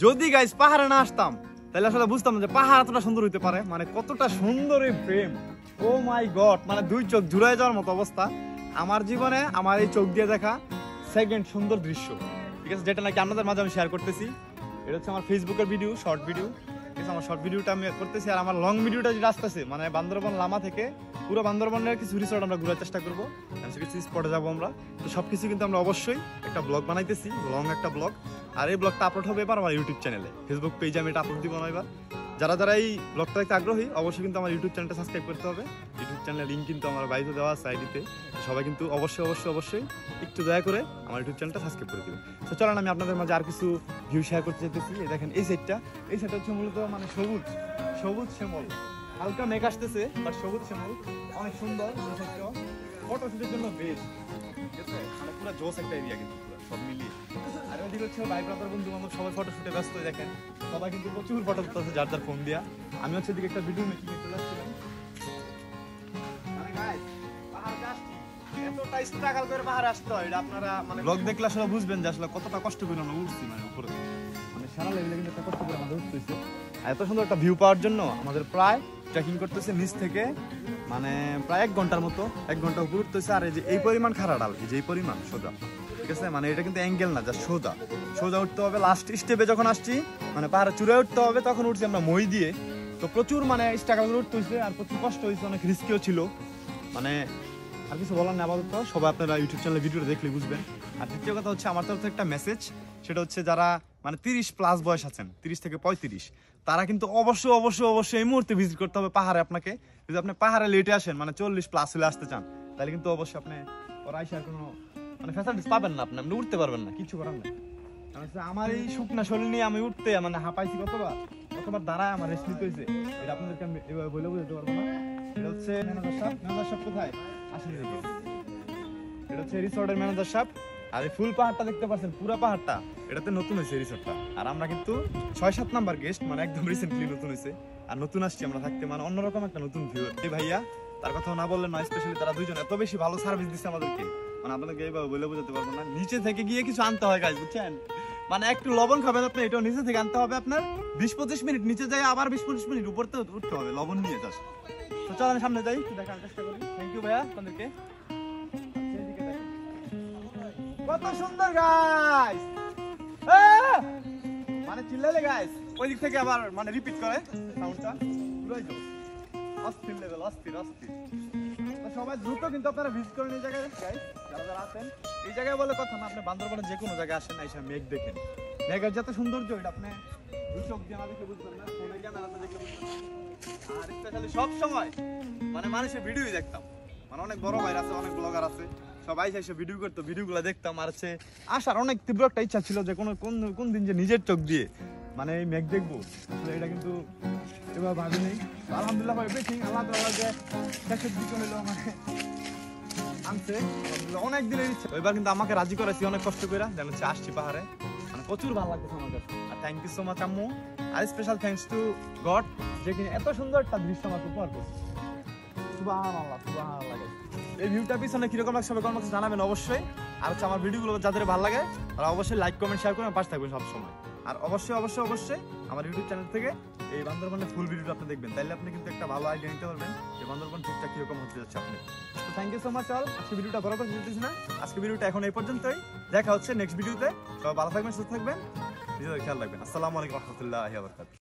যদি গাইস পাহাড়ে না আসতাম তাহলে আসলে বুঝতাম যে পাহাড় এতটা সুন্দর হইতে পারে, মানে কতটা সুন্দর এই প্রেম। ও মাই গড, মানে দুই চোখ জুড়ায় যাওয়ার মতো অবস্থা। আমার জীবনে আমার এই চোখ দিয়ে দেখা সেকেন্ড সুন্দর দৃশ্য, ঠিক আছে, যেটা নাকি আপনাদের মাঝে আমি শেয়ার করতেছি। এটা হচ্ছে আমার ফেসবুকের ভিডিও, শর্ট ভিডিও, ঠিক আছে। আমার শর্ট ভিডিওটা আমি করতেছি, আর আমার লং ভিডিওটা যেটা আসতেছে, মানে বান্দরবান লামা থেকে পুরো বান্দরবানের কিছু রিসোর্ট আমরা ঘুরার চেষ্টা করবো, কিছু স্পটে যাবো আমরা। তো সবকিছু কিন্তু আমরা অবশ্যই একটা ব্লগ বানাইতেছি, লং একটা ব্লগ। আর এই ব্লগটা আপলোড হবে এবার আমার ইউটিউব চ্যানেলে, ফেসবুক পেজে আমি এটা আপলোড দিব না এবার। যারা যারা এই ব্লগটা দেখতে আগ্রহী অবশ্যই কিন্তু আমার ইউটিউব চ্যানেলটা সাবস্ক্রাইব করতে হবে। ইউটিউব চ্যানেলের লিঙ্ক কিন্তু আমার বাইরে দেওয়া আছে আইডিতে। সবাই কিন্তু অবশ্যই অবশ্যই অবশ্যই একটু দয়া করে আমার ইউটিউব চ্যানেলটা সাবস্ক্রাইব করে দেবেন। তো চলেন আমি আপনাদের মাঝে আর কিছু ভিউ শেয়ার করতে চাইতেছি। দেখেন এই সাইডটা হচ্ছে মূলত মানে সবুজ সবুজ শ্যামল, হালকা মেঘ আসতেছে বাট সবুজ শ্যামল, অনেক সুন্দর। ফটো শুটের জন্য বেস্ট, ঠিক আছে, মানে পুরো জোস একটা এরিয়া কিন্তু পুরো সব মিলিয়ে। আর ওইদিকে হচ্ছে ভাই ব্রাদার বন্ধু বান্ধব সবাই ফটো শুটে ব্যস্ত। দেখেন সবাই কিন্তু প্রচুর ফটো তুলতেছে যার যার ফোন দিয়া। আমি হচ্ছে এদিকে একটা ভিডিও মেকিং করতে যাচ্ছিলাম। মানে গাইস পাহাড়ে আসছি, এতটা স্ট্রাগল করে পাহাড়ে আসতে হয়, এটা আপনারা মানে ব্লগ দেখলে আসলে বুঝবেন যে আসলে কতটা কষ্ট করে আমরা উঠছি, মানে উপরে মানে সারা লেভেলে কিন্তু একটা কষ্ট করে আমাদের উঠতে হয়েছে। এত সুন্দর একটা ভিউ পাওয়ার জন্য আমাদের প্রায় ট্রেকিং করতেছে নিচ থেকে, মানে প্রায় 1 ঘন্টার মতো, 1 ঘন্টা উপর উঠতেছে। আর এই যে এই পরিমাণ খাড়া ডাল, এই যে এই পরিমাণ সোজা, ঠিক আছে, মানে এটা কিন্তু অ্যাঙ্গেল না, যা সোজা সোজা উঠতে হবে। লাস্ট স্টেপে যখন আসছি, মানে পাহাড়ে চূড়ায় উঠতে হবে, তখন উঠছি আমরা মই দিয়ে। তো প্রচুর মানে স্ট্রাগল করে উঠতে হয়েছে, আর প্রচুর কষ্ট হয়েছে, অনেক রিস্কিও ছিল। মানে আর কিছু বলার না আপাতত, সবাই আপনারা ইউটিউব চ্যানেলে ভিডিওটা দেখলে বুঝবেন। আর দ্বিতীয় কথা হচ্ছে আমার তরফ থেকে একটা মেসেজ, সেটা হচ্ছে যারা মানে 30+ বয়স আছেন, 30 থেকে 35, তারা কিন্তু অবশ্যই অবশ্যই অবশ্যই এই মুহূর্তে ভিজিট করতে হবে পাহাড়ে। আপনাকে যদি আপনি পাহাড়ে লেটে আসেন, মানে 40+ হলে আসতে চান, তাহলে কিন্তু অবশ্যই আপনি আইসার কোনো মানে ফ্যাসিলিটিস পাবেন না, আপনি উঠতে পারবেন না, কিছু করার নেই। আমার এই শুকনা শরীর নিয়ে আমি উঠতে মানে হাঁপাইছি কতবার দাঁড়ায় আমার রেস্ট নিতে হয়েছে, এটা আপনাদেরকে আমি এভাবে বলে বুঝতে পারবো না। এটা হচ্ছে ম্যানেজার সাহেব কোথায় আসেন দেখি, এটা হচ্ছে রিসোর্টের ম্যানেজার সাহেব। আর এই ফুল পাহাড়টা দেখতে পাচ্ছেন, পুরো পাহাড়টা, এটাতে নতুন হয়েছে রিসোর্টটা। আর আমরা কিন্তু 6-7 নাম্বার গেস্ট, মানে একদম রিসেন্টলি নতুন হয়েছে। আর নতুন আসছি আমরা থাকতে, মানে অন্যরকম একটা নতুন ভিউ। এই ভাইয়া, তার কথা না বললে নয়, স্পেশালি তারা দুইজন এত বেশি ভালো সার্ভিস দিচ্ছে আমাদেরকে, মানে আপনাদেরকে এইভাবে বলে বোঝাতে পারবো না। নিচে থেকে গিয়ে কিছু আনতে হয় গাইস, বুঝছেন, মানে একটু লবণ খাবেন আপনি, এটাও নিচে থেকে আনতে হবে আপনার। 20-25 মিনিট নিচে যাই, আবার 20-25 মিনিট উপরতে উঠতে হবে লবণ নিয়ে যাস। তো চলেন সামনে যাই, দেখার চেষ্টা করি। থ্যাংক ইউ ভাইয়া আপনাদেরকে। কত সুন্দর গাইস, মানে চিল্লালে গাইস ওই দিক থেকে আবার মানে রিপিট করে সাউন্ডটা, পুরোই যাও অস্থির লেভেল, অস্থির অস্থির। তো সবাই দ্রুত কিন্তু আপনারা ভিজিট করেন এই জায়গায় গাইস, যারা যারা আছেন এই জায়গায় বলে কথা না, আপনি বান্দরবানের যে কোনো জায়গায় আসেন, আইসা মেঘ দেখেন, মেঘের যত সৌন্দর্য এটা আপনি দুই চোখ দিয়ে না দেখে বুঝবেন না, ফোনে ক্যামেরাতে দেখলে বুঝবেন। আর স্পেশালি সব সময় মানে মানুষের ভিডিওই দেখতাম, মানে অনেক বড় ভাইরা আছে, অনেক ব্লগার আছে, সবাই এসে ভিডিও করতো, ভিডিওগুলো দেখতাম। আর হচ্ছে আসার অনেক তীব্র একটা ইচ্ছা ছিল যে কোন দিন যে নিজের চোখ দিয়ে মানে এই মেঘ দেখবো, এটা কিন্তু এবার ভাবিনি। আলহামদুলিল্লাহ এভরিথিং আল্লাহ তাআলা যে শেষের দিকে হলো মানে আনছে, অনেক দিনের ইচ্ছা। এবার কিন্তু আমাকে রাজি করাইছি অনেক কষ্ট করে, যেন হচ্ছে আসছি পাহাড়ে, মানে প্রচুর ভালো লাগতেছে আমার কাছে। আর থ্যাংক ইউ সো মাচ আম্মু, আর স্পেশাল থ্যাঙ্কস টু গড, যে কিনা এত সুন্দর একটা দৃশ্য আমাকে উপহার করছে। সুবহানাল্লাহ সুবহানাল্লাহ। এই ভিউটা পিছনে কিরকম লাগছে সবাই কমেন্টে জানাবেন অবশ্যই। আর হচ্ছে আমার ভিডিওগুলো যাদের ভালো লাগে তারা অবশ্যই লাইক কমেন্ট শেয়ার করে পাশে থাকবেন সবসময়। আর অবশ্যই অবশ্যই অবশ্যই আমার ইউটিউব চ্যানেল থেকে এই বান্দরবানের ফুল ভিডিওটা আপনি দেখবেন, তাইলে আপনি কিন্তু একটা ভালো আইডিয়া নিতে পারবেন যে বান্দরবান ট্রিপটা কিরকম হতে যাচ্ছে আপনি। তো thank you so much all. আজকে ভিডিওটা বড় করে দিতেছি না, আজকে ভিডিওটা এখন এই পর্যন্তই। দেখা হচ্ছে নেক্সট ভিডিওতে। সবাই ভালো থাকবেন, সুস্থ থাকবেন, নিজেদের খেয়াল রাখবেন। আসসালামু আলাইকুম ওয়া রাহমাতুল্লাহি ওয়া বারাকাতুহু।